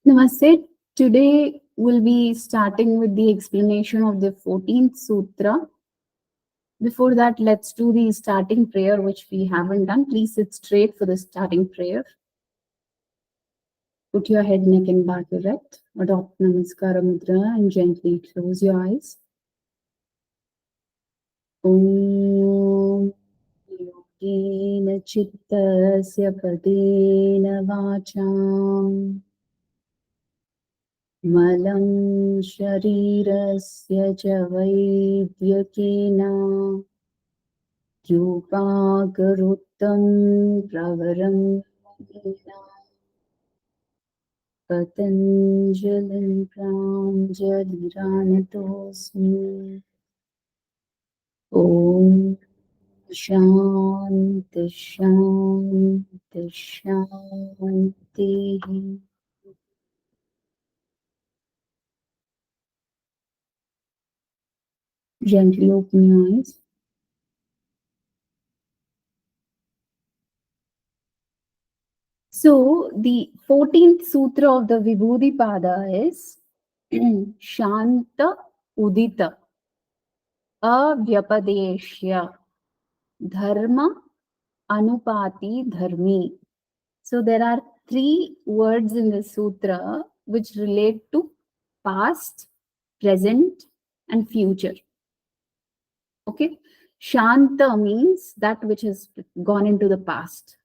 Namaste. Today we'll be starting with the explanation of the 14th Sutra. Before that, let's do the starting prayer, which we haven't done. Please sit straight for the starting prayer. Put your head, neck, and back erect. Adopt Namaskara Mudra and gently close your eyes. Om Yogena Chittasya Padena Vacham Malam Sharirasya Cha Vaidhyakena Yupagarutam Pravaram Mahina Patanjalim Pranjaliranatosmi Om Shanti Shanti Shanti. Gently open your eyes. So the 14th Sutra of the Vibhuti Pada is Shanta Udita Avyapadeshya Dharma Anupati Dharmi. So there are 3 words in the sutra which relate to past, present, and future. Okay, Shanta means that which has gone into the past,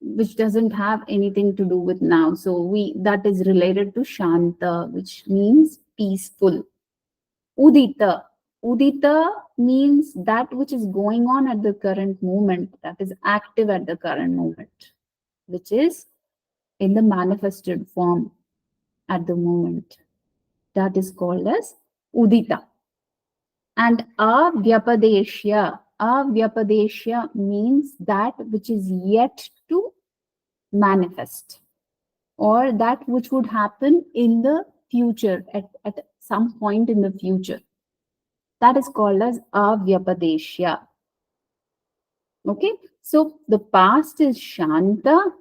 which doesn't have anything to do with now. So that is related to Shanta, which means peaceful. Udita. Udita means that which is going on at the current moment, that is active at the current moment, which is in the manifested form at the moment. That is called as Udita. And Avyapadeshya. Avyapadeshya means that which is yet to manifest, or that which would happen in the future, at some point in the future. That is called as Avyapadeshya. Okay, so the past is Shanta,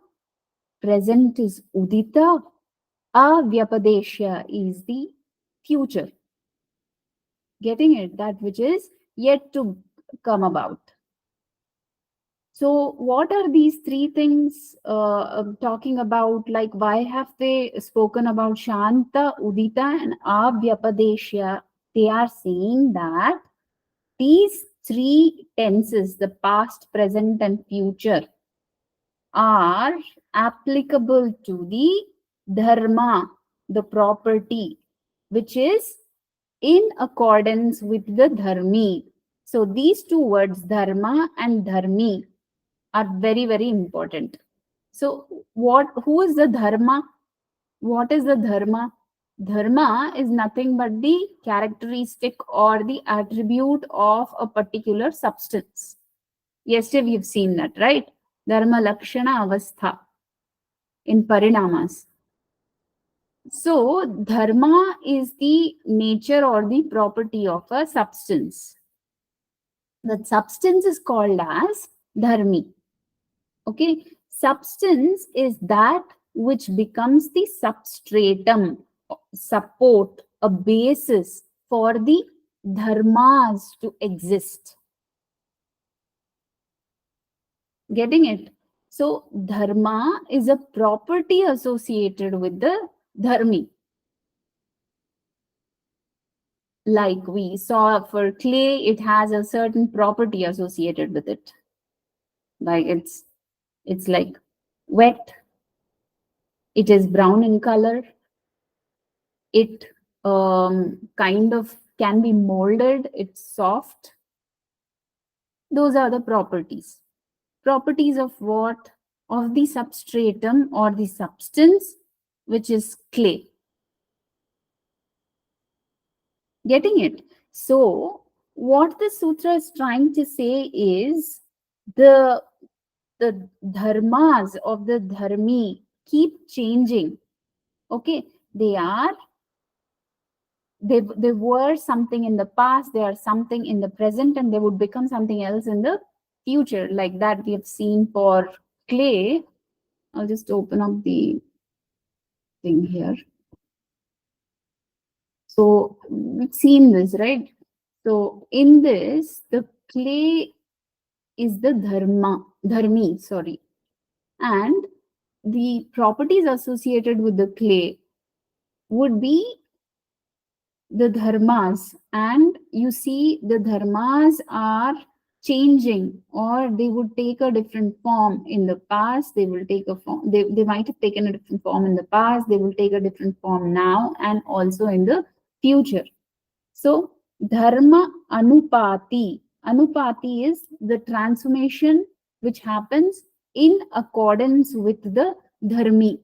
present is Udita, Avyapadeshya is the future. Getting it? That which is yet to come about. So what are these 3 things talking about? Like, why have they spoken about Shanta, Udita, and Avyapadeshya? They are saying that these 3 tenses, the past, present, and future, are applicable to the dharma, the property, which is in accordance with the dharmi. So these 2 words, dharma and dharmi, are very, very important. So who is the dharma? What is the dharma? Dharma is nothing but the characteristic or the attribute of a particular substance. Yesterday we've seen that, right? Dharma lakshana avastha in parinamas. So dharma is the nature or the property of a substance. That substance is called as dharmi. Okay, substance is that which becomes the substratum, support, a basis for the dharmas to exist. Getting it? So dharma is a property associated with the dharmi. Like we saw for clay, it has a certain property associated with it. Like it's like wet. It is brown in color. It kind of can be molded. It's soft. Those are the properties. Properties of what? Of the substratum or the substance, which is clay. Getting it? So what the sutra is trying to say is the dharmas of the dharmi keep changing. Okay, they were something in the past, they are something in the present, and they would become something else in the future, like that we have seen for clay. I'll just open up the thing here. So we've seen this, right? So in this, the clay is the dharmi, sorry. And the properties associated with the clay would be the dharmas. And you see, the dharmas are changing, or they would take a different form in the past. They will take a form, they might have taken a different form in the past, they will take a different form now and also in the future. So dharma anupati. Anupati is the transformation which happens in accordance with the dharmi.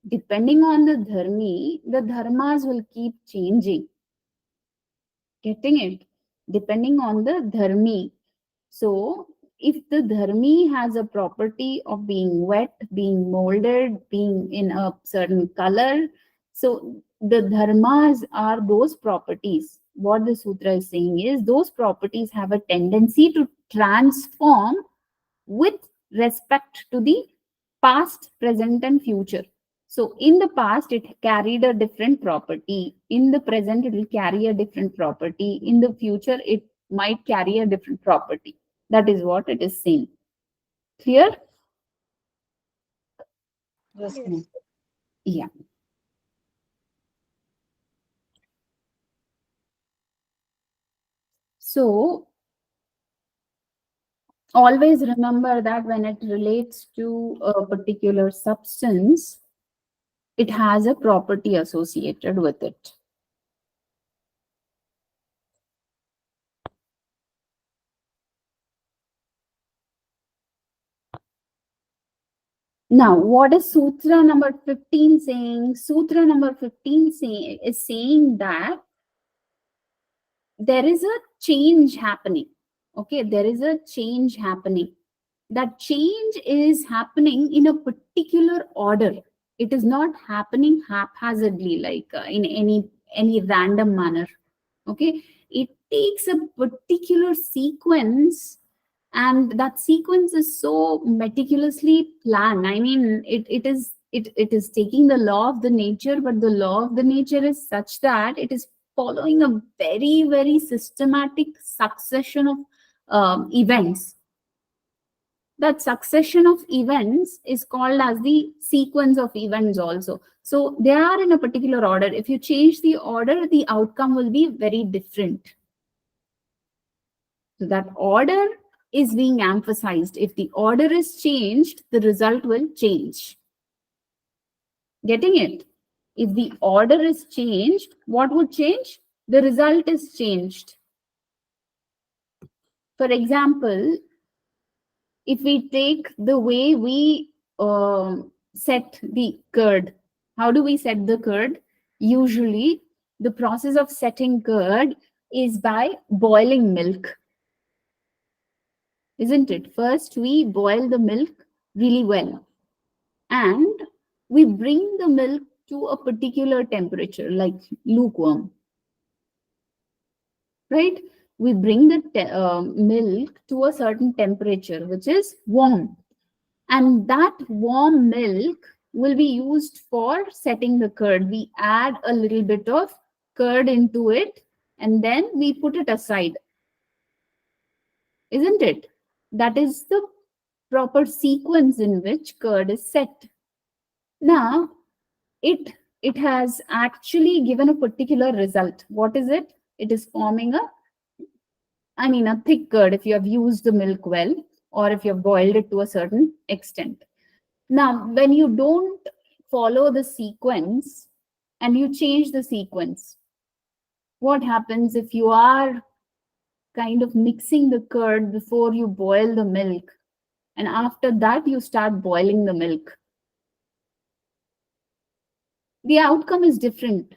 Depending on the dharmi, the dharmas will keep changing. Getting it? Depending on the dharmi. So if the dharmi has a property of being wet, being molded, being in a certain color, so the dharmas are those properties. What the sutra is saying is those properties have a tendency to transform with respect to the past, present, and future. So in the past, it carried a different property. In the present, it will carry a different property. In the future, it might carry a different property. That is what it is saying. Clear? Yes. Yeah. So always remember that when it relates to a particular substance, it has a property associated with it. Now, what is Sutra number 15 saying? Sutra number 15 is saying that there is a change happening. Okay, there is a change happening. That change is happening in a particular order. It is not happening haphazardly, like in any random manner. Okay, it takes a particular sequence, and that sequence is so meticulously planned. I mean, it is taking the law of the nature, but the law of the nature is such that it is following a very, very systematic succession of events. That succession of events is called as the sequence of events also. So they are in a particular order. If you change the order, the outcome will be very different. So that order is being emphasized. If the order is changed, the result will change. Getting it? If the order is changed, what would change? The result is changed. For example, if we take the way we set the curd, how do we set the curd? Usually, the process of setting curd is by boiling milk. Isn't it? First, we boil the milk really well, and we bring the milk to a particular temperature, like lukewarm. Right? We bring the milk to a certain temperature, which is warm. And that warm milk will be used for setting the curd. We add a little bit of curd into it, and then we put it aside. Isn't it? That is the proper sequence in which curd is set. Now, it has actually given a particular result. What is it? It is forming a thick curd if you have used the milk well, or if you have boiled it to a certain extent. Now, when you don't follow the sequence and you change the sequence, what happens if you are kind of mixing the curd before you boil the milk, and after that you start boiling the milk? The outcome is different,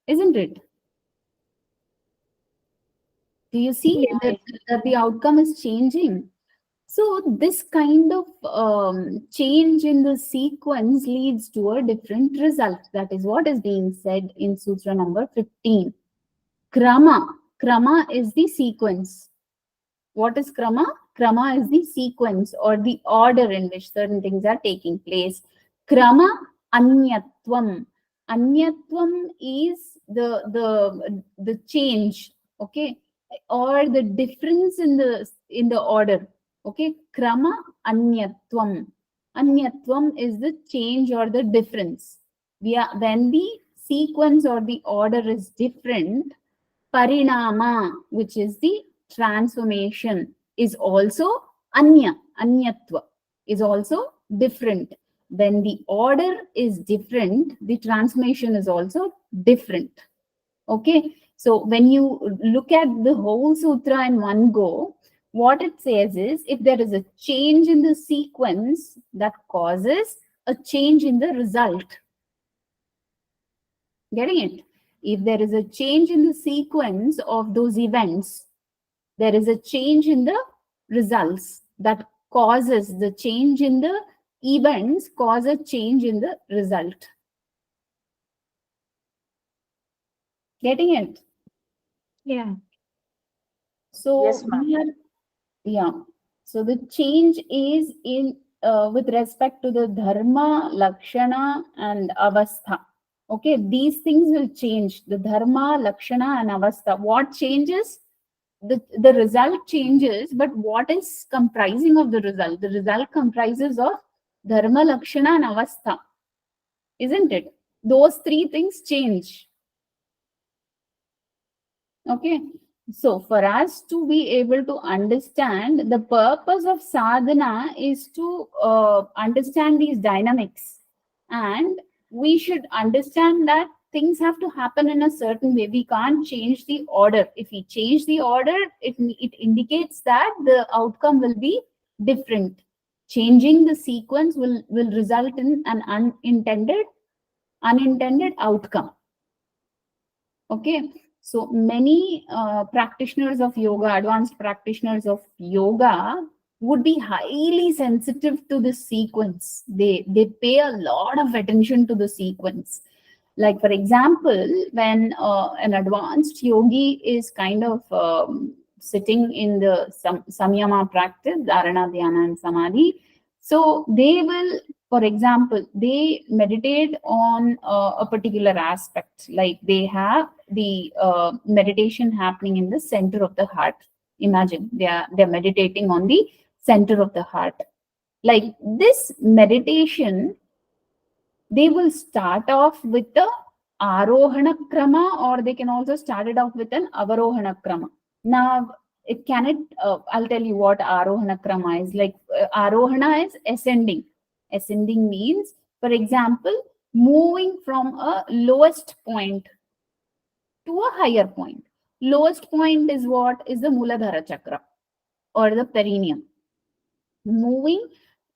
isn't it? Do you see that the outcome is changing? So this kind of change in the sequence leads to a different result. That is what is being said in Sutra number 15. Krama. Krama is the sequence. What is krama? Krama is the sequence or the order in which certain things are taking place. Krama anyatvam. Anyatvam is the change, okay, or the difference in the order. Okay, krama anyatvam. Anyatvam is the change or the difference. When the sequence or the order is different, parinama, which is the transformation, is also anyatva, is also different. When the order is different, the transformation is also different. Okay, so when you look at the whole sutra in one go, what it says is, if there is a change in the sequence, that causes a change in the result. Getting it? If there is a change in the sequence of those events, there is a change in the results. That causes the change in the events, cause a change in the result. Getting it? Yeah. So Yes, ma'am. yeah. So the change is in with respect to the dharma, lakshana, and avastha. Okay, these things will change. The dharma, lakshana, and avastha. What changes? The result changes, but what is comprising of the result? The result comprises of dharma, lakshana, and avastha, isn't it? Those three things change. Okay, so for us to be able to understand, the purpose of sadhana is to understand these dynamics, and we should understand that things have to happen in a certain way. We can't change the order. If we change the order, it indicates that the outcome will be different. Changing the sequence will result in an unintended outcome. Okay, so many practitioners of yoga, advanced practitioners of yoga, would be highly sensitive to the sequence. They pay a lot of attention to the sequence. Like, for example, when an advanced yogi is kind of sitting in the samyama practice, dharana, dhyana, and samadhi, so they will, for example, they meditate on a particular aspect. Like, they have the meditation happening in the center of the heart. Imagine they're meditating on the center of the heart. Like this meditation, they will start off with the arohana krama, or they can also start it off with an avarohana krama. Now, I'll tell you what arohana krama is. Like, arohana is ascending. Ascending means, for example, moving from a lowest point to a higher point. Lowest point is what? Is the Muladhara chakra or the perineum. Moving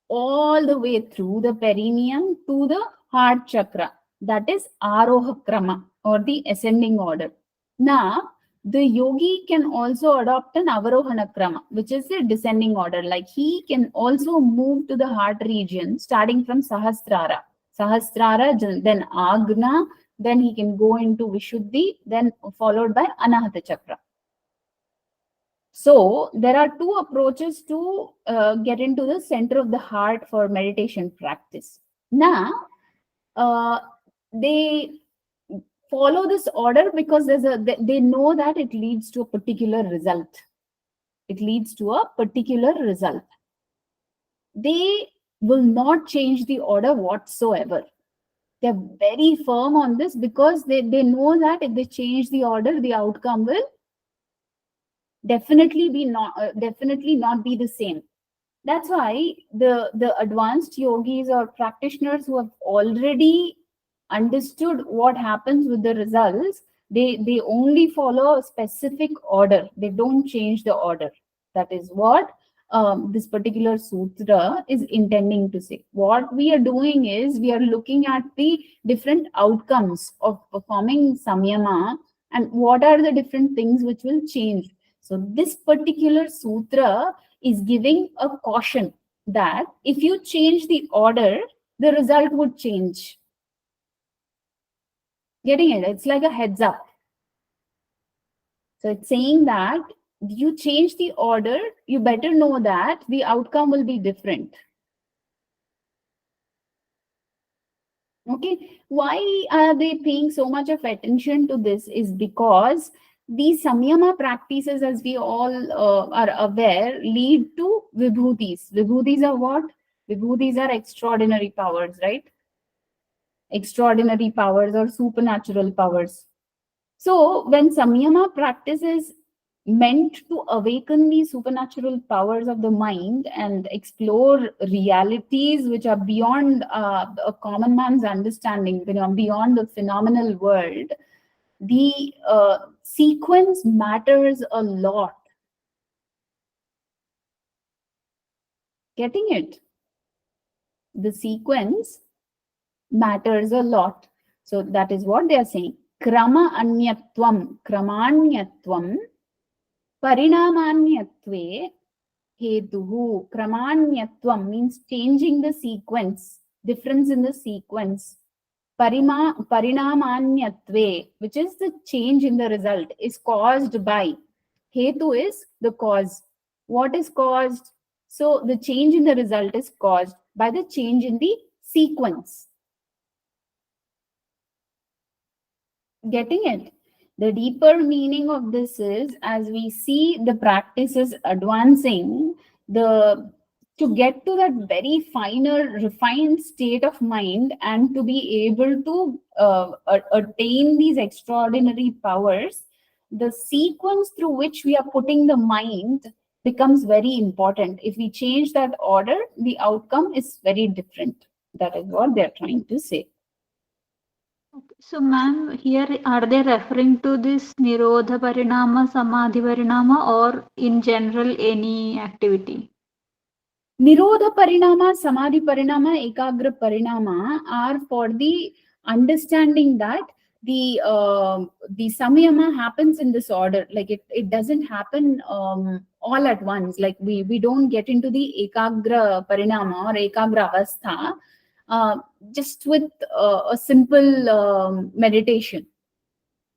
all the way through the perineum to the heart chakra. That is Aroha Krama, or the ascending order. Now, the yogi can also adopt an Avarohana Krama, which is the descending order. Like, he can also move to the heart region starting from Sahasrara. Sahasrara, then Agna, then he can go into Vishuddhi, then followed by Anahata Chakra. So there are two approaches to get into the center of the heart for meditation practice. Now, they follow this order because they know that it leads to a particular result. It leads to a particular result. They will not change the order whatsoever. They're very firm on this because they know that if they change the order, the outcome will definitely not be the same. That's why the advanced yogis or practitioners who have already understood what happens with the results, they only follow a specific order. They don't change the order. That is what this particular sutra is intending to say. What we are doing is, we are looking at the different outcomes of performing samyama and what are the different things which will change. So this particular sutra is giving a caution that if you change the order, the result would change. Getting it? It's like a heads up. So it's saying that you change the order, you better know that the outcome will be different. Okay, why are they paying so much of attention to this is because these samyama practices, as we all are aware, lead to vibhutis. Vibhutis are what? Vibhutis are extraordinary powers, right? Extraordinary powers or supernatural powers. So when samyama practice is meant to awaken the supernatural powers of the mind and explore realities which are beyond a common man's understanding, beyond the phenomenal world, the sequence matters a lot. Getting it? The sequence matters a lot. So that is what they are saying. Krama anyatvam, kramanyatvam, parinamanyatve hetuhu. Kramanyatvam means changing the sequence, difference in the sequence. Parinamanyatve, which is the change in the result, is caused by. Hetu is the cause. What is caused? So the change in the result is caused by the change in the sequence. Getting it? The deeper meaning of this is, as we see the practices advancing, the to get to that very finer, refined state of mind and to be able to attain these extraordinary powers, the sequence through which we are putting the mind becomes very important. If we change that order, the outcome is very different. That is what they're trying to say. Okay. So, ma'am, here are they referring to this Nirodha Parinama, Samadhi Parinama, or in general any activity? Nirodha Parinama, Samadhi Parinama, Ekagra Parinama are for the understanding that the samyama happens in this order. Like it doesn't happen all at once. Like we don't get into the Ekagra Parinama or Ekagra Avastha just with a simple meditation.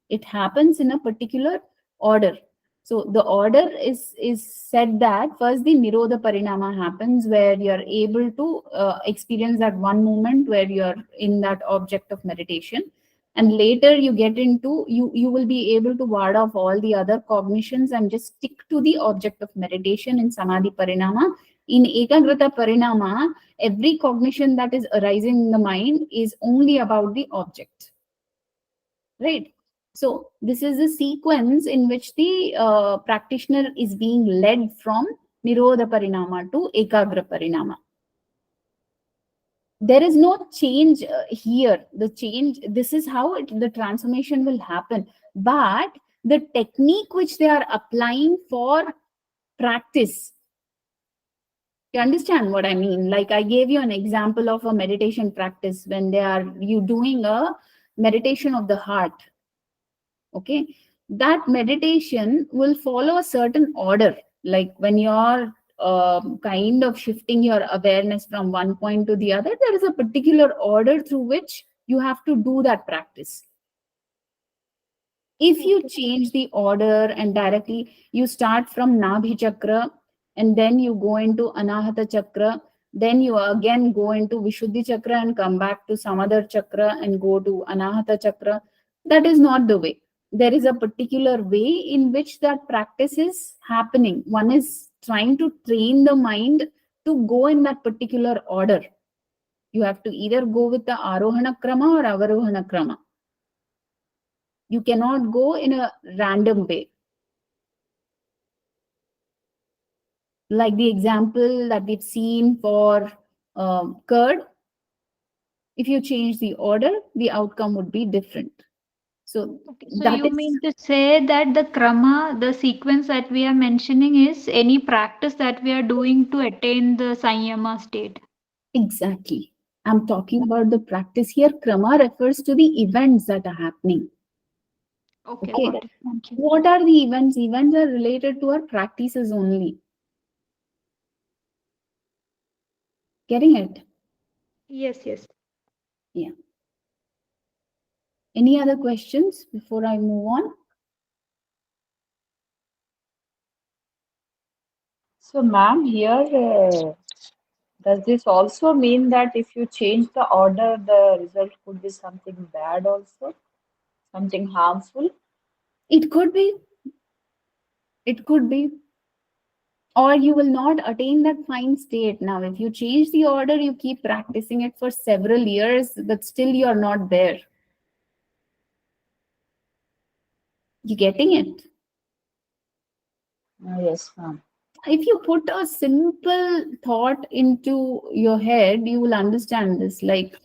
It happens in a particular order. So the order is said that first the Nirodha Parinama happens, where you're able to experience that one moment where you're in that object of meditation, and later you get into you will be able to ward off all the other cognitions and just stick to the object of meditation in Samadhi Parinama. In Ekagrata Parinama, every cognition that is arising in the mind is only about the object, right? So this is a sequence in which the practitioner is being led from Nirodha Parinama to Ekagra Parinama. There is no change here. The change, this is how the transformation will happen. But the technique which they are applying for practice, you understand what I mean? Like I gave you an example of a meditation practice when you doing a meditation of the heart. Okay, that meditation will follow a certain order. Like when you're kind of shifting your awareness from one point to the other, there is a particular order through which you have to do that practice. If you change the order and directly you start from Nabhi Chakra and then you go into Anahata Chakra, then you again go into Vishuddhi Chakra and come back to some other chakra and go to Anahata Chakra, that is not the way. There is a particular way in which that practice is happening. One is trying to train the mind to go in that particular order. You have to either go with the Arohana Krama or Avarohana Krama. You cannot go in a random way. Like the example that we've seen for curd, if you change the order, the outcome would be different. So Okay. So that you is mean to say that the krama, the sequence that we are mentioning is any practice that we are doing to attain the Sanyama state? exactly. I'm talking about the practice here. Krama refers to the events that are happening. Okay, Okay. got it. Thank you. What are the events? Events are related to our practices only. Getting it? Yes, yes. Yeah. Any other questions before I move on? So, ma'am, here does this also mean that if you change the order, the result could be something bad also, something harmful? It could be, it could be, or you will not attain that fine state. Now, if you change the order, you keep practicing it for several years, but still you are not there. You getting it? Yes, ma'am. If you put a simple thought into your head, you will understand this. Like,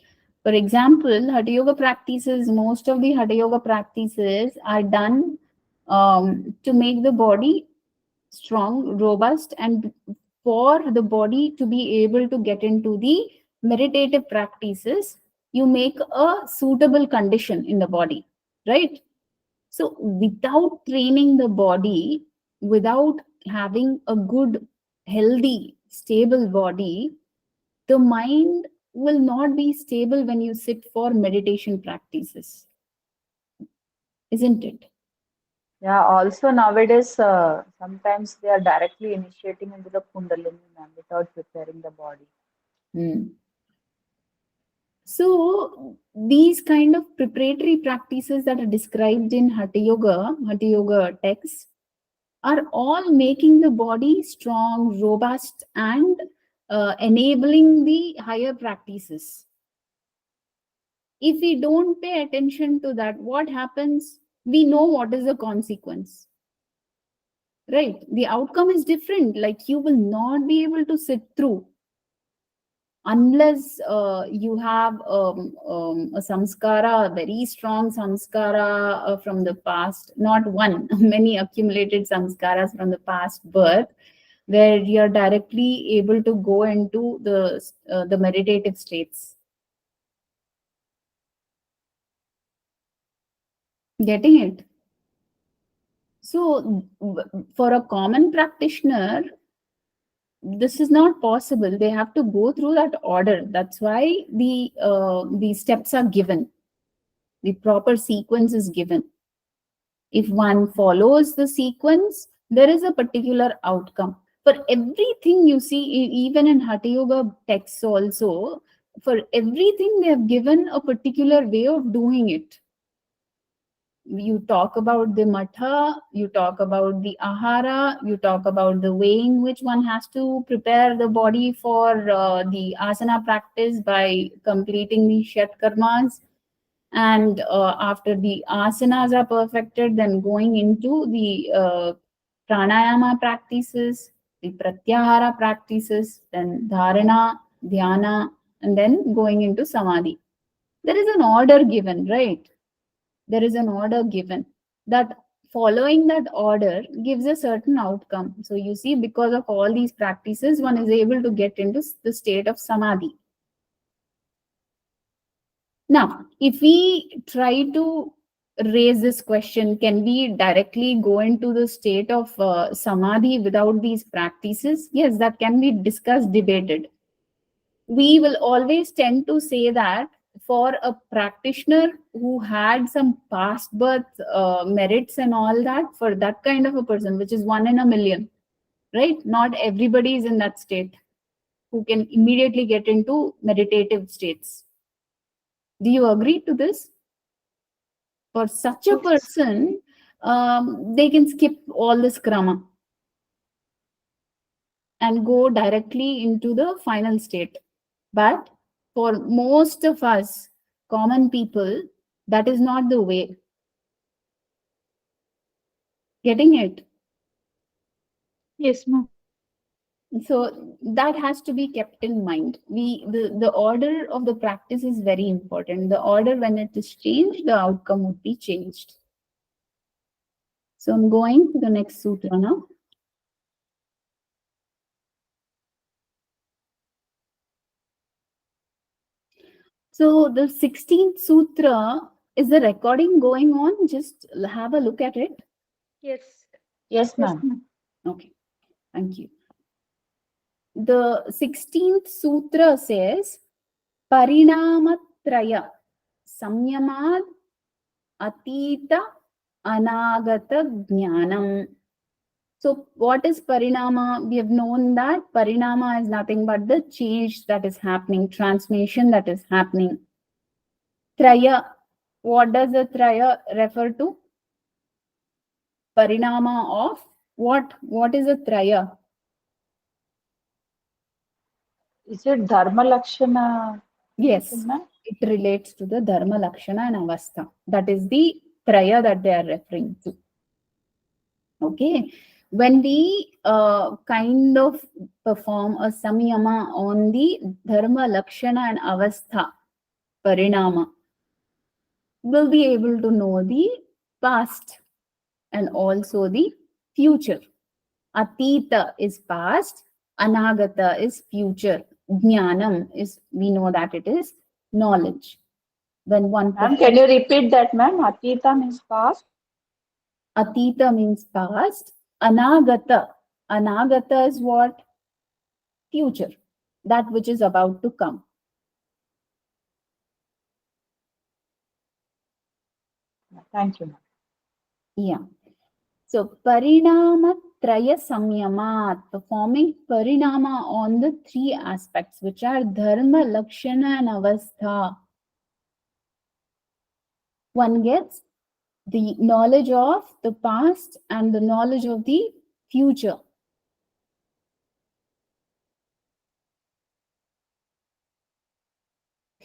for example, Hatha Yoga practices, most of the Hatha Yoga practices are done to make the body strong, robust, and for the body to be able to get into the meditative practices, you make a suitable condition in the body, right? So, without training the body, without having a good, healthy, stable body, the mind will not be stable when you sit for meditation practices, isn't it? Yeah, also nowadays, sometimes they are directly initiating into the Kundalini, ma'am, without preparing the body. Hmm. So, these kind of preparatory practices that are described in Hatha Yoga texts, are all making the body strong, robust, and enabling the higher practices. If we don't pay attention to that, what happens? We know what is the consequence, right? The outcome is different. Like you will not be able to sit through unless you have a samskara, a very strong samskara from the past, not one, many accumulated samskaras from the past birth, where you're directly able to go into the meditative states. Getting it? So, for a common practitioner, this is not possible. They have to go through that order. That's why the steps are given. The proper sequence is given. If one follows the sequence, there is a particular outcome. For everything you see, even in Hatha Yoga texts also, for everything they have given a particular way of doing it. You talk about the matha, you talk about the ahara, you talk about the way in which one has to prepare the body for the asana practice by completing the shat karmas. And after the asanas are perfected, then going into the pranayama practices, the pratyahara practices, then dharana, dhyana, and then going into samadhi. There is an order given, right? There is an order given that following that order gives a certain outcome. So you see, because of all these practices, one is able to get into the state of samadhi. Now, if we try to raise this question, can we directly go into the state of samadhi without these practices? Yes, that can be discussed, debated. We will always tend to say that for a practitioner who had some past birth merits and all that, for that kind of a person, which is 1 in a million, right? Not everybody is in that state who can immediately get into meditative states. Do you agree to this? For such a Yes. person, they can skip all this krama and go directly into the final state. But for most of us, common people, that is not the way. Getting it? Yes, ma'am. So that has to be kept in mind. The order of the practice is very important. The order, when it is changed, the outcome would be changed. So I'm going to the next sutra now. So the 16th sutra, is the recording going on? Just have a look at it. Yes. Yes, Yes, ma'am. ma'am. Okay, thank you. The 16th sutra says, Parinamatraya Samyamad Atita Anagata Jnanam. So what is parinama? We have known that parinama is nothing but the change that is happening, transformation that is happening. Traya, what does the traya refer to? Parinama of what? What is a traya? Is it Dharma Lakshana? Yes, Ma'am? it relates to the dharma, lakshana and avastha. That is the traya that they are referring to. Okay, when we kind of perform a samyama on the dharma, lakshana and avastha parinama, we'll be able to know the past and also the future. Atita is past, anagata is future, jnanam is, we know that it is knowledge. When one Ma'am, can you repeat that, ma'am? Atita means past. Atita means past. Anagata. Anagata is what? Future. That which is about to come. Thank you, ma'am. Yeah. So parinama traya samyamat, performing parinama on the three aspects, which are dharma, lakshana and avastha. One gets the knowledge of the past and the knowledge of the future.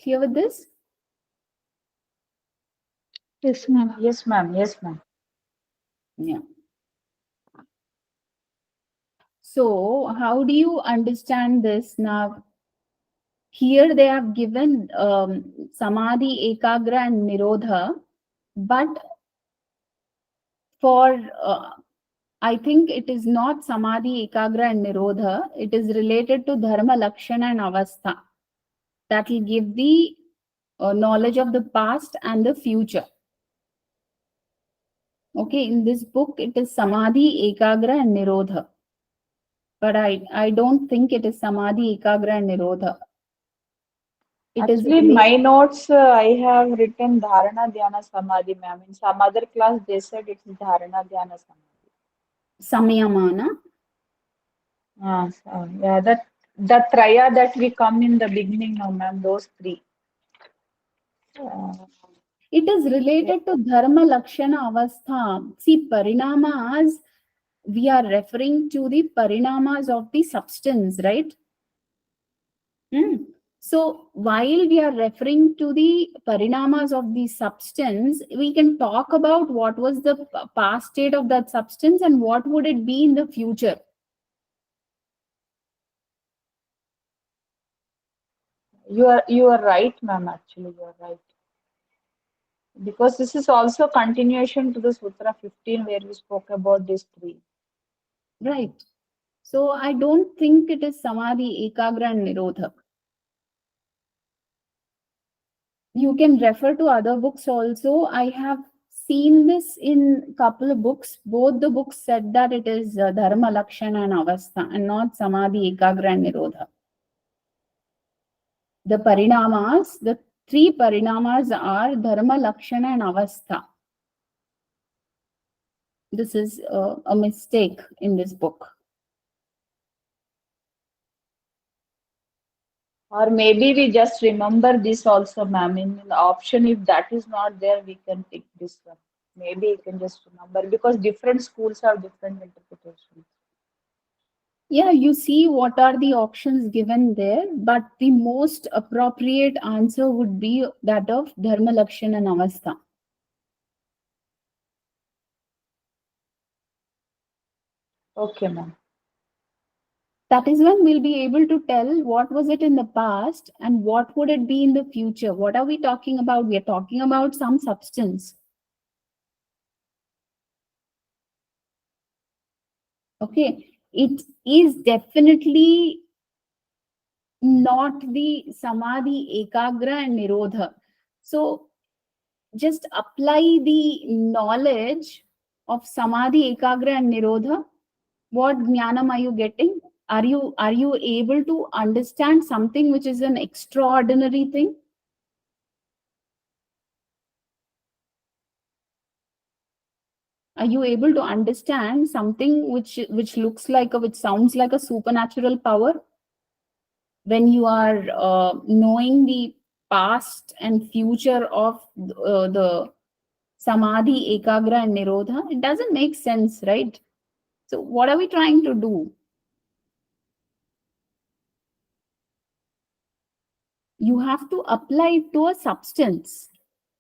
Clear with this? Yes, ma'am. Yes, ma'am. Yes, ma'am. Yeah. So how do you understand this now? Here they have given samadhi, ekagra and nirodha, but for I think it is not samadhi, ekagra and nirodha. It is related to dharma, lakshana and avastha. That will give the knowledge of the past and the future. Okay, in this book it is samadhi, ekagra and nirodha. But I don't think it is samadhi, ekagra and nirodha. Actually, in my notes, I have written Dharana Dhyana Samadhi, ma'am. In some other class, they said it's Dharana Dhyana Samadhi. Samyamana. So, yeah, the traya that we come in the beginning now, ma'am, those three. It is related to dharma, lakshana, avastha. See, parinamas, we are referring to the parinamas of the substance, right? So while we are referring to the parinamas of the substance, we can talk about what was the past state of that substance and what would it be in the future. You are right, ma'am. Actually, you are right. Because this is also continuation to the Sutra 15 where we spoke about these three. Right. So I don't think it is samadhi, ekagra and nirodha. You can refer to other books also. I have seen this in couple of books. Both the books said that it is dharma, lakshana and avastha and not samadhi, ekagra and nirodha. The parinamas, the three parinamas are dharma, lakshana and avastha. This is a mistake in this book. Or maybe we just remember this also, ma'am. In the option, if that is not there, we can pick this one. Maybe you can just remember because different schools have different interpretations. Yeah, you see what are the options given there, but the most appropriate answer would be that of dharma, lakshana and avastha. Okay, ma'am. That is when we'll be able to tell what was it in the past and what would it be in the future. What are we talking about? We are talking about some substance. Okay, it is definitely not the samadhi, ekagra and nirodha. So just apply the knowledge of samadhi, ekagra and nirodha. What jnanam are you getting? Are you able to understand something which is an extraordinary thing? Are you able to understand something which looks like which sounds like a supernatural power? When you are knowing the past and future of the samadhi, ekagra, and nirodha, it doesn't make sense, right? So what are we trying to do? You have to apply it to a substance.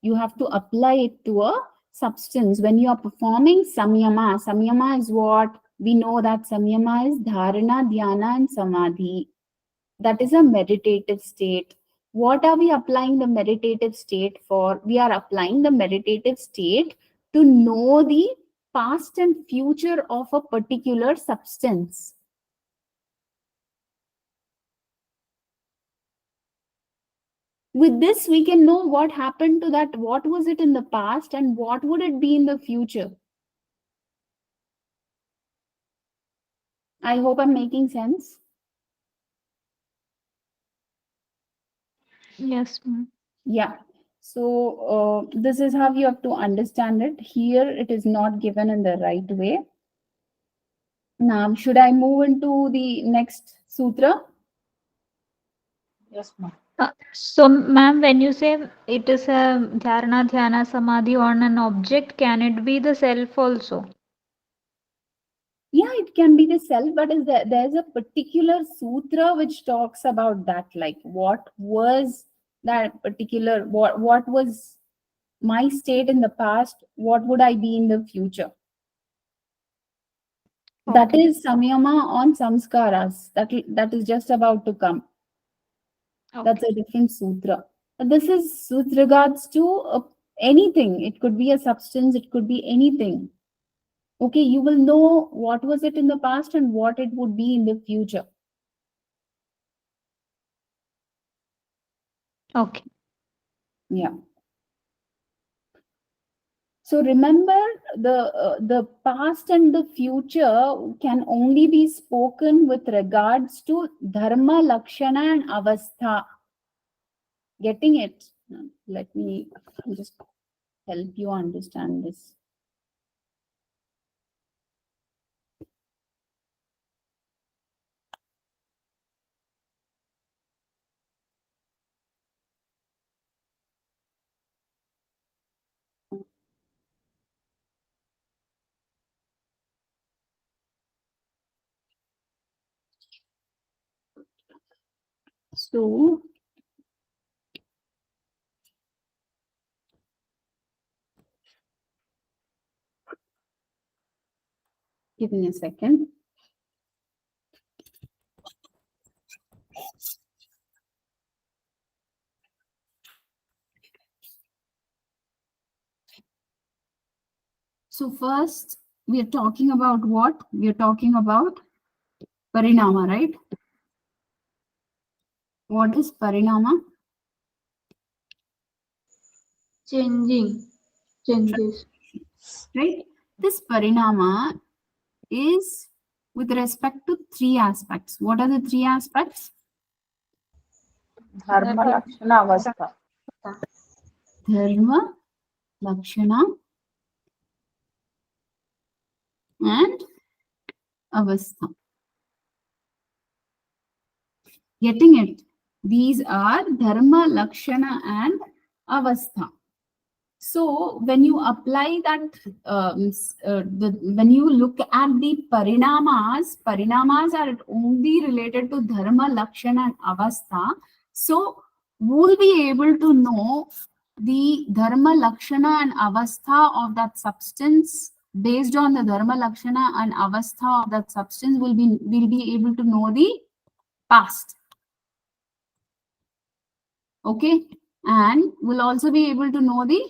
You have to apply it to a substance. When you are performing samyama, samyama is what? We know that samyama is dharana, dhyana, and samadhi. That is a meditative state. What are we applying the meditative state for? We are applying the meditative state to know the past and future of a particular substance. With this, we can know what happened to that, what was it in the past and what would it be in the future. I hope I'm making sense. Yes, ma'am. Yeah. So this is how you have to understand it. Here it is not given in the right way. Now, should I move into the next sutra? Yes, ma'am. So, ma'am, when you say it is a dharana, dhyana, samadhi on an object, can it be the self also? Yeah, it can be the self, but there's a particular sutra which talks about that, like what was that particular, what was my state in the past, what would I be in the future. That Okay. is samyama on samskaras. That is just about to come. That's a different sutra. But this is with regards to anything. It could be a substance, it could be anything. Okay, you will know what was it in the past and what it would be in the future. Okay. Yeah. So remember, the past and the future can only be spoken with regards to dharma, lakshana, and avastha. Getting it? Let me just help you understand this. So give me a second. So first, we are talking about what? We are talking about parinama, right? What is parinama? Changes. Right? This parinama is with respect to three aspects. What are the three aspects? Dharma, lakshana, avastha. Dharma, lakshana, and avastha. Getting it? These are dharma, lakshana, and avastha. So when you apply that, when you look at the parinamas are only related to dharma, lakshana, and avastha. So we'll be able to know the dharma, lakshana, and avastha of that substance. Based on the dharma, lakshana, and avastha of that substance, we'll be able to know the past. Okay, and we'll also be able to know the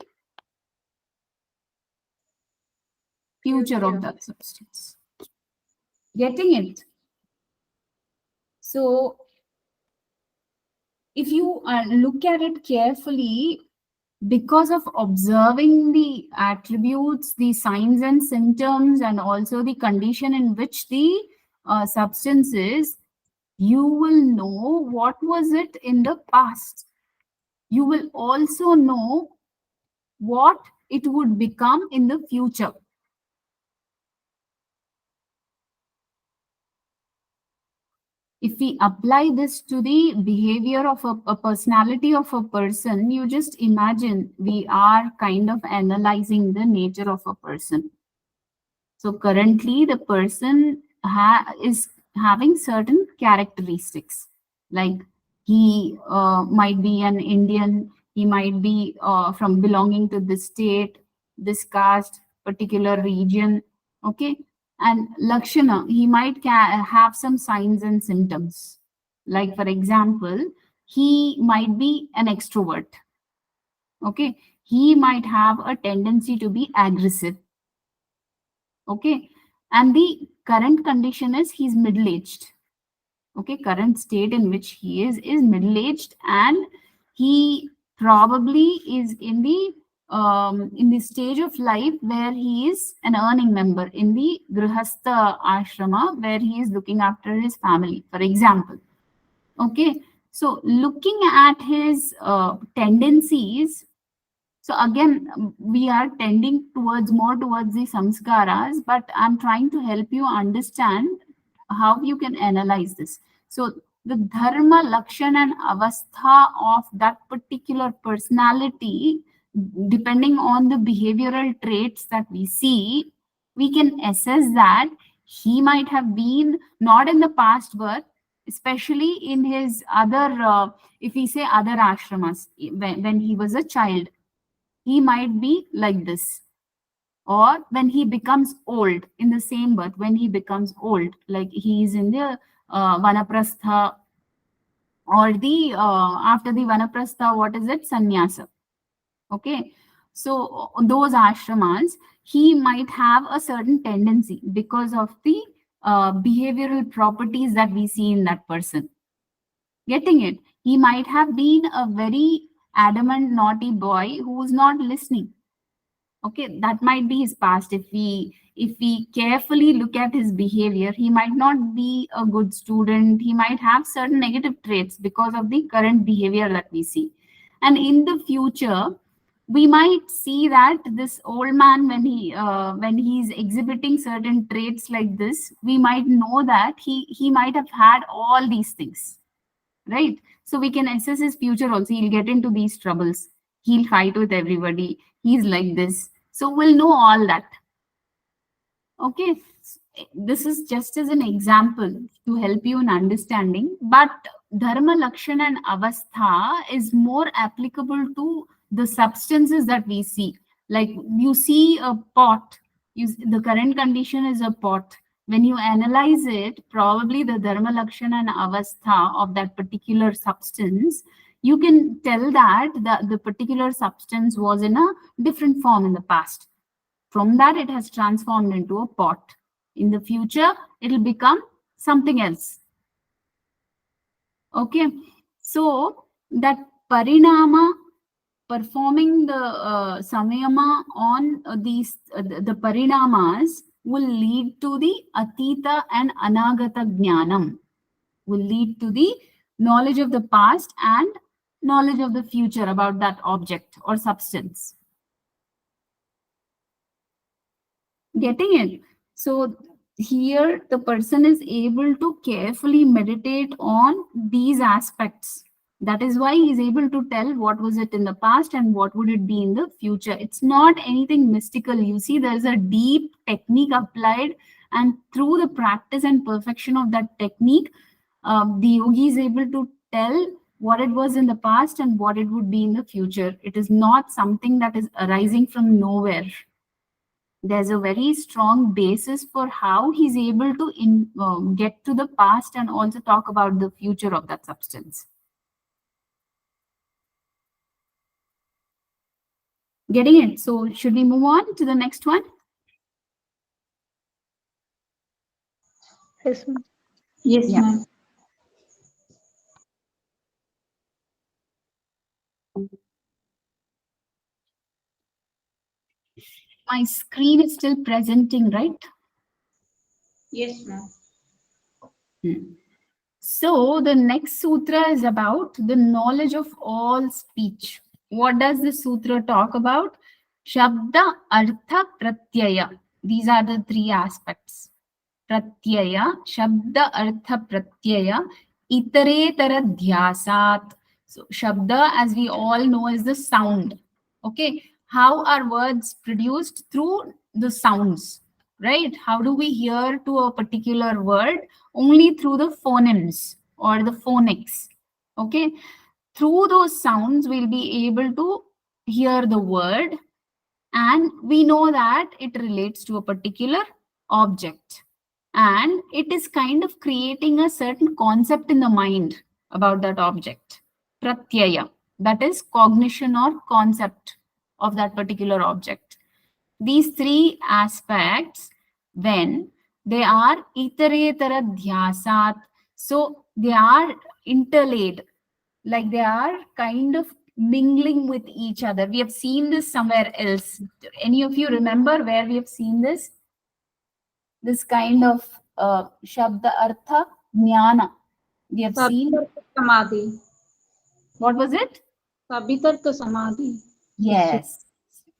future of that substance. Getting it? So if you look at it carefully, because of observing the attributes, the signs and symptoms, and also the condition in which the substance is, you will know what was it in the past. You will also know what it would become in the future. If we apply this to the behavior of a personality of a person, you just imagine we are kind of analyzing the nature of a person. So currently the person is having certain characteristics, like he might be an Indian, he might be from belonging to this state, this caste, particular region, okay? And Lakshana, he might have some signs and symptoms. Like for example, he might be an extrovert, okay? He might have a tendency to be aggressive, okay? And the current condition is he's middle-aged, okay? Current state in which he is middle-aged, and he probably is in the stage of life where he is an earning member in the grihastha ashrama, where he is looking after his family, for example, okay? So looking at his tendencies, so again, we are tending towards more towards the samskaras, but I'm trying to help you understand how you can analyze this. So the dharma, lakshan, and avastha of that particular personality, depending on the behavioral traits that we see, we can assess that he might have been not in the past birth, especially in his other, if we say other ashramas, when he was a child, he might be like this. Or when he becomes old in the same birth, when he becomes old, like he is in the vanaprastha, or the after the vanaprastha, what is it, sannyasa, okay? So those ashramas, he might have a certain tendency because of the behavioral properties that we see in that person. Getting it? He might have been a very adamant naughty boy who's not listening, okay? That might be his past. If we carefully look at his behavior, he might not be a good student, he might have certain negative traits because of the current behavior that we see. And in the future, we might see that this old man, when he's exhibiting certain traits like this, we might know that he might have had all these things, right? So we can assess his future also. He'll get into these troubles, he'll fight with everybody, he's like this. So we'll know all that, okay? This is just as an example to help you in understanding, but dharma, lakshan, and avastha is more applicable to the substances that we see. Like you see a pot, the current condition is a pot. When you analyze it, probably the dharma, lakshan, and avastha of that particular substance, you can tell that the particular substance was in a different form in the past. From that, it has transformed into a pot. In the future, it will become something else. Okay, so that parinama, performing the samayama on the parinamas, will lead to the atita and anagata jnanam, will lead to the knowledge of the past and knowledge of the future about that object or substance. Getting it? So here the person is able to carefully meditate on these aspects. That is why he is able to tell what was it in the past and what would it be in the future. It's not anything mystical. You see, there's a deep technique applied, and through the practice and perfection of that technique, the yogi is able to tell what it was in the past and what it would be in the future. It is not something that is arising from nowhere. There's a very strong basis for how he's able to get to the past and also talk about the future of that substance. Getting it? So should we move on to the next one? Yes, ma'am. Yes, Yeah. ma'am. My screen is still presenting, right? Yes, ma'am. So the next sutra is about the knowledge of all speech. What does this sutra talk about? Shabda, Artha, Pratyaya. These are the three aspects. pratyaya, shabda artha pratyaya, itaretara dhyasat. So shabda, as we all know, is the sound. Okay, how are words produced? Through the sounds, right? How do we hear to a particular word? Only through the phonemes or the phonics. Okay, through those sounds we'll be able to hear the word, and we know that it relates to a particular object, and it is kind of creating a certain concept in the mind about that object. Pratyaya, that is cognition or concept of that particular object. These three aspects, when they are itaretara dhyasat, so they are interlaid, like they are kind of mingling with each other. We have seen this somewhere else. Any of you remember where we have seen this? This kind of shabda artha jnana. We have seen. Samadhi. What was it? Sabitarka Samadhi. Yes,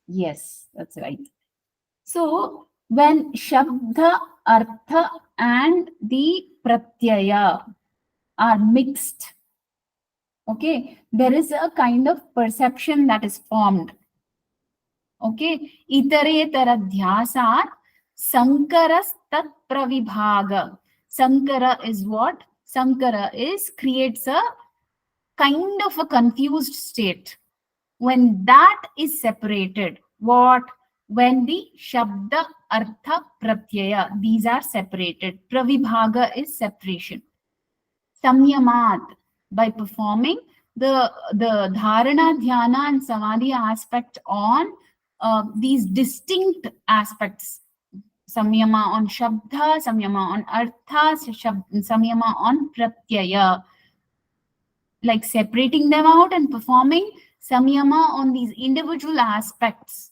yes, that's right. So when shabda artha and the pratyaya are mixed, okay, there is a kind of perception that is formed. Okay, itaretara dhyasat sankaras tat pravibhaga. Sankara is what? Sankara is creates a kind of a confused state. When that is separated, what? When the shabda artha pratyaya, these are separated. Pravibhaga is separation. Samyamat, by performing the dharana, dhyana and samadhi aspect on these distinct aspects. Samyama on shabda, samyama on artha, samyama on pratyaya. Like separating them out and performing samyama on these individual aspects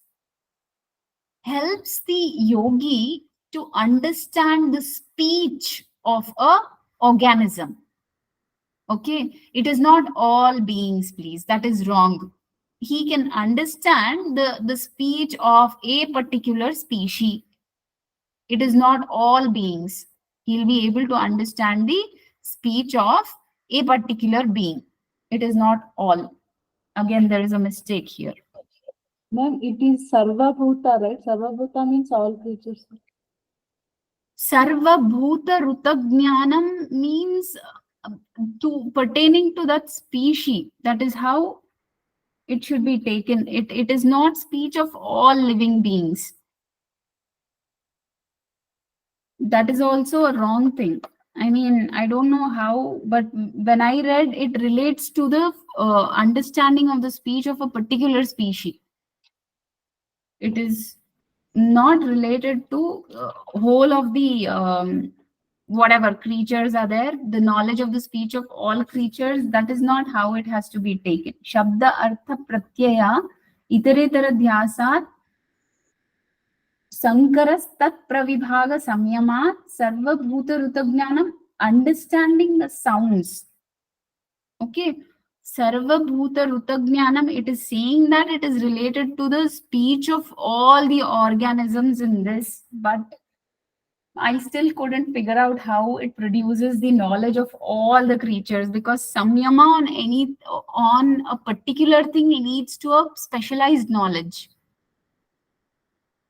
helps the yogi to understand the speech of a organism. Okay, it is not all beings, please. That is wrong. He can understand the speech of a particular species. It is not all beings. He'll be able to understand the speech of a particular being. It is not all. Again, there is a mistake here. Ma'am, it is Sarva Bhuta, right? Sarva Bhuta means all creatures. Sarva Bhuta Rutagyanam means to pertaining to that species. That is how it should be taken. It is not speech of all living beings. That is also a wrong thing. I mean, I don't know how, but when I read, it relates to the understanding of the speech of a particular species. It is not related to whole of the whatever creatures are there, the knowledge of the speech of all creatures. That is not how it has to be taken. Shabda artha pratyaya itaretara dhyasat sankaras tat pravibhaga samyamat sarva bhuta rutagyanam, understanding the sounds. Okay, sarva bhuta rutagyanam, it is saying that it is related to the speech of all the organisms in this, but I still couldn't figure out how it produces the knowledge of all the creatures, because samyama on a particular thing leads to a specialized knowledge.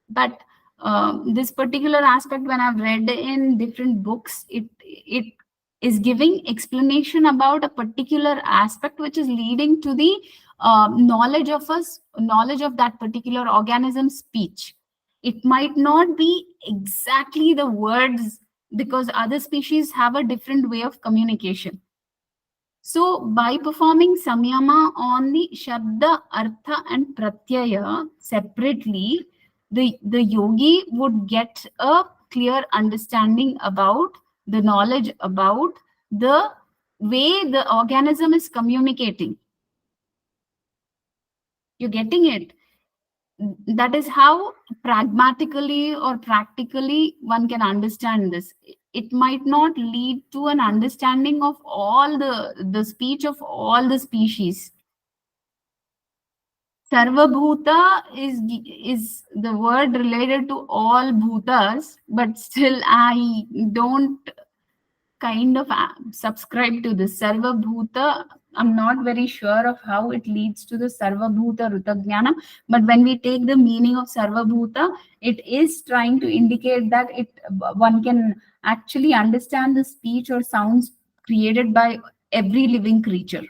But this particular aspect, when I've read in different books, it is giving explanation about a particular aspect which is leading to the knowledge of that particular organism's speech. It might not be exactly the words, because other species have a different way of communication. So by performing samyama on the shabda, artha and pratyaya separately, the yogi would get a clear understanding about the knowledge about the way the organism is communicating. You're getting it? That is how pragmatically or practically one can understand this. It might not lead to an understanding of all the speech of all the species. Sarvabhuta is the word related to all bhutas, but still I don't kind of subscribe to this Sarvabhuta. I'm not very sure of how it leads to the Sarvabhuta Rutagnanam, but when we take the meaning of Sarvabhuta, it is trying to indicate that one can actually understand the speech or sounds created by every living creature.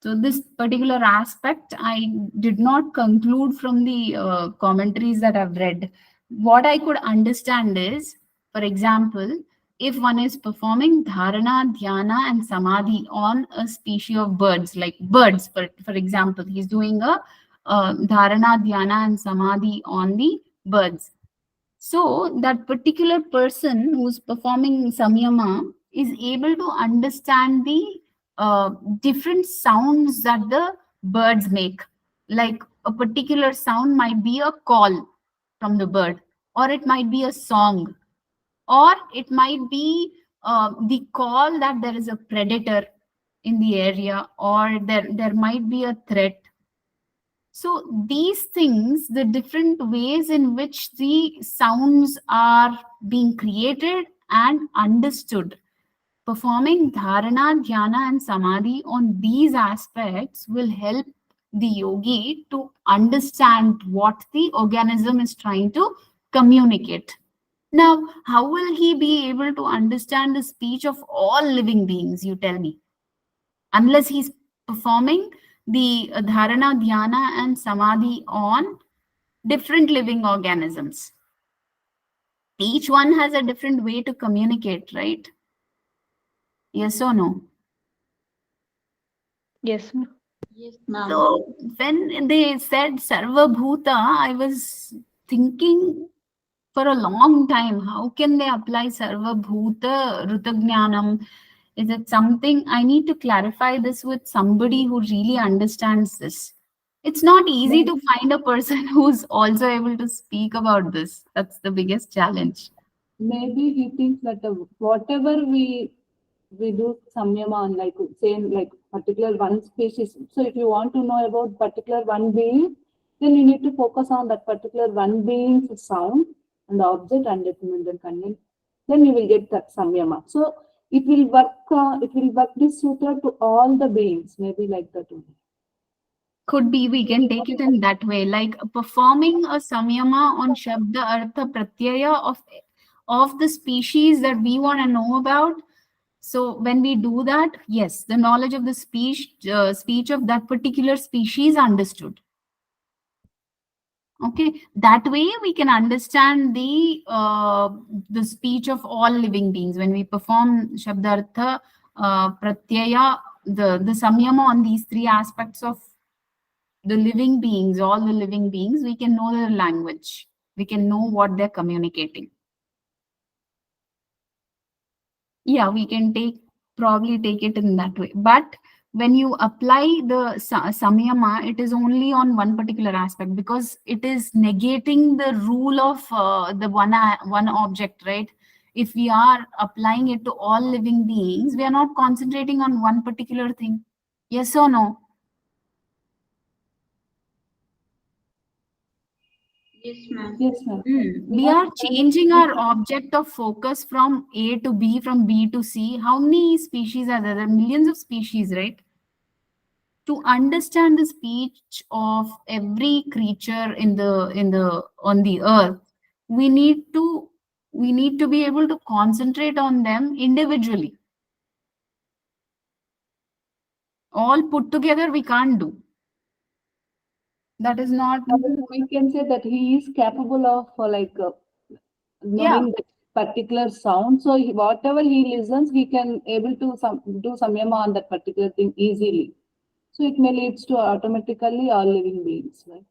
So this particular aspect, I did not conclude from the commentaries that I've read. What I could understand is, for example, if one is performing dharana, dhyana, and samadhi on a species of birds, like birds, for example, he's doing a dharana, dhyana, and samadhi on the birds. So that particular person who's performing samyama is able to understand the different sounds that the birds make. Like a particular sound might be a call from the bird, or it might be a song, or it might be the call that there is a predator in the area, or there might be a threat. So these things, the different ways in which the sounds are being created and understood, performing dharana, dhyana, and samadhi on these aspects will help the yogi to understand what the organism is trying to communicate. Now, how will he be able to understand the speech of all living beings, you tell me? Unless he's performing the dharana, dhyana, and samadhi on different living organisms. Each one has a different way to communicate, right? Yes or no? Yes, ma'am. Yes, ma'am. So when they said Sarva Bhuta, I was thinking for a long time, how can they apply Sarva Bhuta Rutagnanam? Is it something I need to clarify this with somebody who really understands this? It's not easy to find a person who's also able to speak about this. That's the biggest challenge. Maybe he thinks that whatever we do samyama on, like saying like particular one species. So if you want to know about particular one being, then you need to focus on that particular one being's sound and the object and determinant content. Then you will get that samyama. So it will work. It will work this sutra to all the beings. Maybe like that only. Could be, we can take it in that way, like performing a samyama on Shabda Artha Pratyaya of the species that we want to know about. So when we do that, yes, the knowledge of the speech of that particular species understood. Okay, that way we can understand the speech of all living beings. When we perform Shabdartha Pratyaya, the samyama on these three aspects of the living beings, all the living beings, we can know their language. We can know what they're communicating. Yeah, we can probably take it in that way. But when you apply the samyama, it is only on one particular aspect, because it is negating the rule of the one object, right? If we are applying it to all living beings, we are not concentrating on one particular thing. Yes or no? Yes, ma'am. Yes, ma'am. We are changing our object of focus from A to B, from B to C. How many species are there? There are millions of species, right? To understand the speech of every creature on the earth, we need to be able to concentrate on them individually. All put together, we can't do. That is not. We can say that he is capable of knowing the particular sound. So whatever he listens, he can able to do samyama on that particular thing easily. So it may leads to automatically all living beings, right?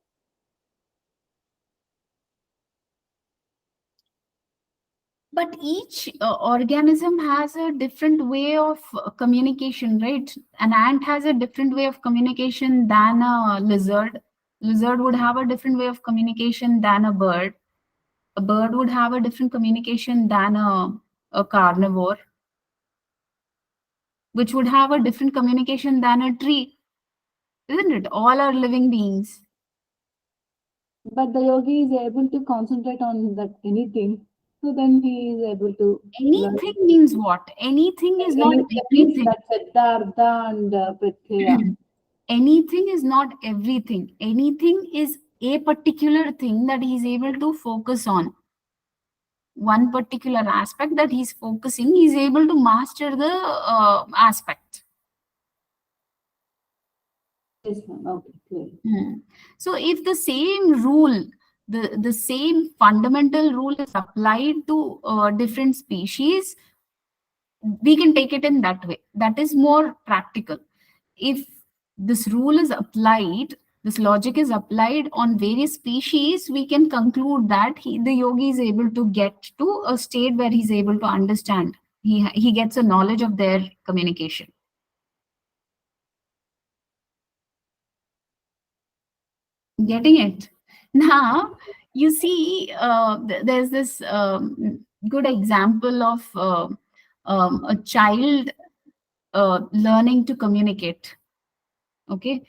But each organism has a different way of communication, right? An ant has a different way of communication than a lizard. Lizard would have a different way of communication than a bird. A bird would have a different communication than a carnivore, which would have a different communication than a tree. isn't it? All are living beings. But the yogi is able to concentrate on that anything. So then he is able to learn. Anything means what? Anything is not That means everything. that Siddhartha and Pratyaya. Anything is not everything. Anything is a particular thing that he's able to focus on. One particular aspect that he's focusing, he's able to master the aspect. Yes, ma'am. Okay, clear. So if the same rule, the same fundamental rule is applied to different species, we can take it in that way. That is more practical. If this rule is applied, this logic is applied on various species, we can conclude that the yogi is able to get to a state where he's able to understand. He gets a knowledge of their communication. Getting it? Now, you see, there's this good example of a child learning to communicate. Okay.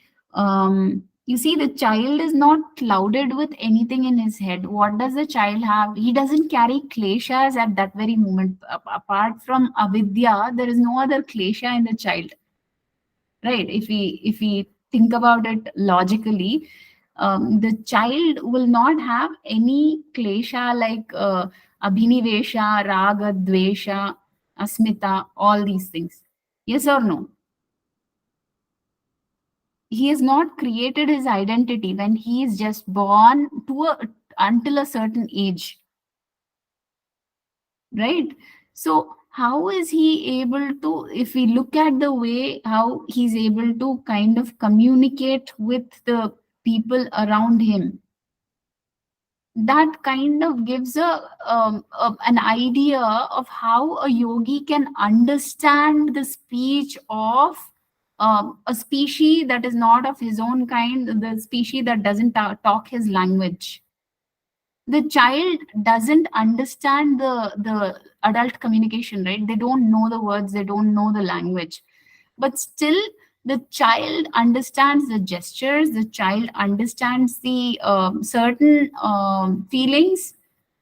You see, the child is not clouded with anything in his head. What does the child have? He doesn't carry kleshas at that very moment. Apart from avidya, there is no other klesha in the child. Right? If we think about it logically, the child will not have any klesha like abhinivesha, raga, dvesha, asmita, all these things. Yes or no? He has not created his identity when he is just born until a certain age, right? So how is he able to, if we look at the way how he's able to kind of communicate with the people around him, that kind of gives an idea of how a yogi can understand the speech of a species that is not of his own kind, the species that doesn't talk his language. The child doesn't understand the adult communication, right? They don't know the words, they don't know the language, but still the child understands the gestures, the child understands the certain feelings.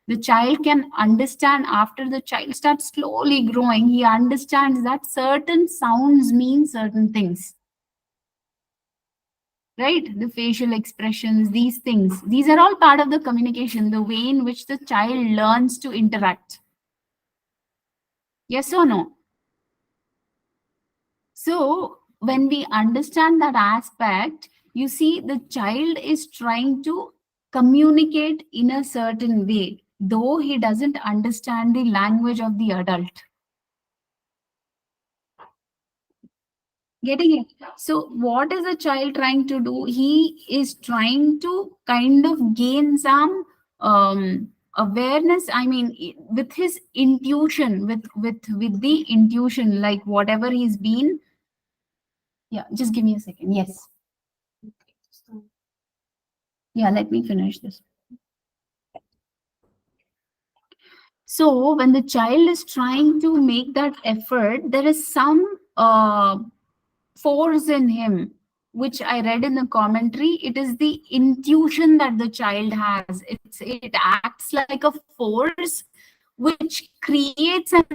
The child can understand, after the child starts slowly growing, he understands that certain sounds mean certain things, right? The facial expressions, these things, these are all part of the communication, the way in which the child learns to interact. Yes or no? So when we understand that aspect, you see the child is trying to communicate in a certain way, though he doesn't understand the language of the adult. Getting it? So what is the child trying to do? He is trying to kind of gain some awareness. I mean, with his intuition, with the intuition, like whatever he's been. Yeah, just give me a second. Yes. Yeah, let me finish this. So when the child is trying to make that effort, there is some force in him, which I read in the commentary. It is the intuition that the child has. It acts like a force which creates an.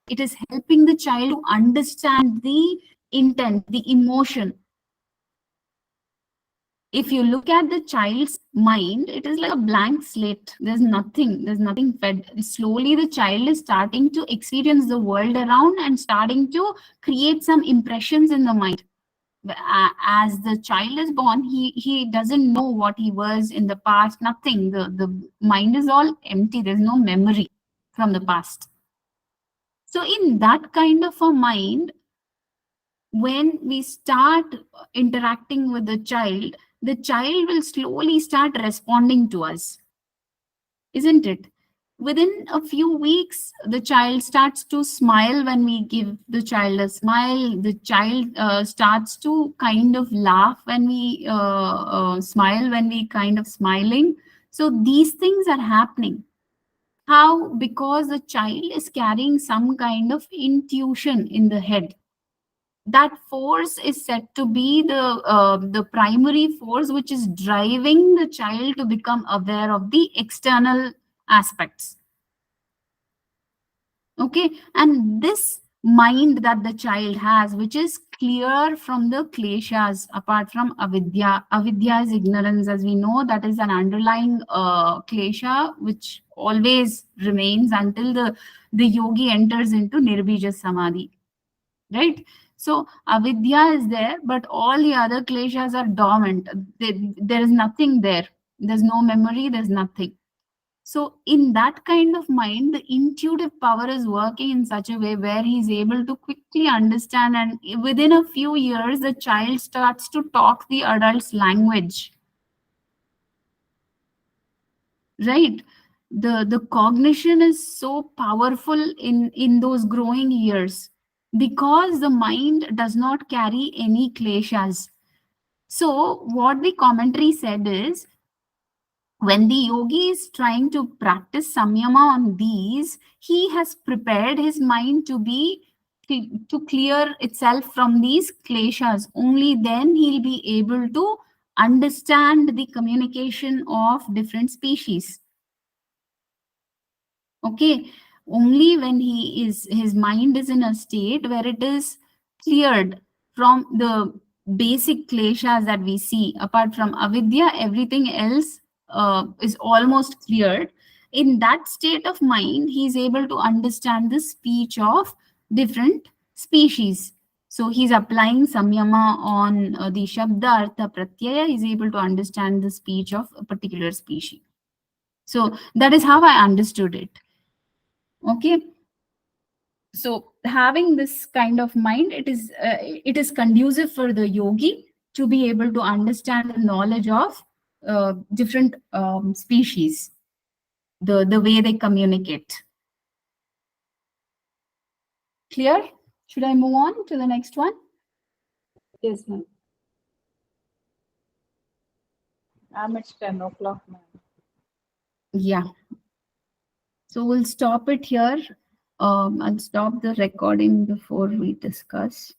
It is helping the child to understand the intent, the emotion. If you look at the child's mind, it is like a blank slate. There's nothing fed. Slowly, the child is starting to experience the world around and starting to create some impressions in the mind. As the child is born, he doesn't know what he was in the past, nothing. The mind is all empty. There's no memory from the past. So in that kind of a mind, when we start interacting with the child will slowly start responding to us, isn't it? Within a few weeks, the child starts to smile when we give the child a smile. The child starts to kind of laugh when we smile, when we kind of smiling. So these things are happening. How? Because the child is carrying some kind of intuition in the head. that force is said to be the primary force which is driving the child to become aware of the external aspects. Okay, and this mind that the child has, which is clear from the kleshas, apart from avidya. Avidya is ignorance, as we know, that is an underlying klesha which always remains until the yogi enters into nirbija samadhi, right? So avidya is there, but all the other kleshas are dormant. There is nothing there. There's no memory, there's nothing. So in that kind of mind, the intuitive power is working in such a way where he's able to quickly understand, and within a few years, the child starts to talk the adult's language. Right? The cognition is so powerful in those growing years because the mind does not carry any kleshas. So what the commentary said is, when the yogi is trying to practice samyama on these, he has prepared his mind to clear itself from these kleshas. Only then he'll be able to understand the communication of different species. Okay, only when his mind is in a state where it is cleared from the basic kleshas that we see. Apart from avidya, everything else is almost cleared. In that state of mind, he is able to understand the speech of different species. So he's applying samyama on the shabda artha pratyaya. He's able to understand the speech of a particular species. So that is how I understood it. Okay, so having this kind of mind, it is conducive for the yogi to be able to understand the knowledge of different species, the way they communicate. Clear? Should I move on to the next one? Yes, ma'am. It's 10 o'clock, ma'am. Yeah. So we'll stop it here. I'll stop the recording before we discuss.